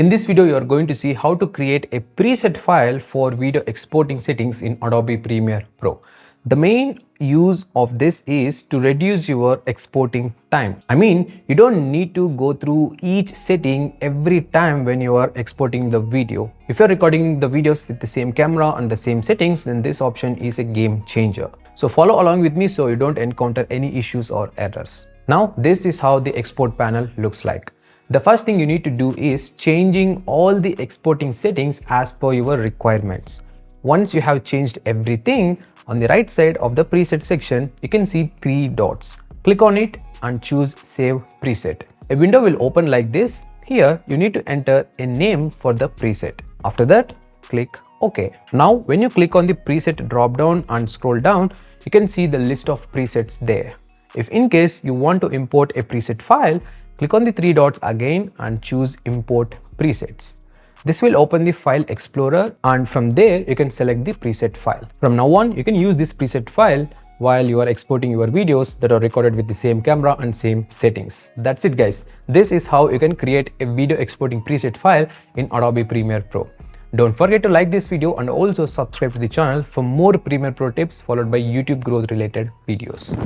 In this video, you are going to see how to create a preset file for video exporting settings in Adobe Premiere Pro. The main use of this is to reduce your exporting time. I mean, you don't need to go through each setting every time when you are exporting the video. If you're recording the videos with the same camera and the same settings, then this option is a game changer. So follow along with me so you don't encounter any issues or errors. Now, this is how the export panel looks like. The first thing you need to do is changing all the exporting settings as per your requirements. Once you have changed everything, on the right side of the preset section, you can see 3 dots. Click on it and choose Save Preset. A window will open like this. Here, you need to enter a name for the preset. After that, click OK. Now, when you click on the preset drop-down and scroll down, you can see the list of presets there. If in case you want to import a preset file, click on the 3 dots again and choose Import Presets. This will open the file explorer, and from there you can select the preset file. From now on, you can use this preset file while you are exporting your videos that are recorded with the same camera and same settings. That's it, guys. This is how you can create a video exporting preset file in Adobe Premiere Pro. Don't forget to like this video and also subscribe to the channel for more Premiere Pro tips followed by YouTube growth related videos.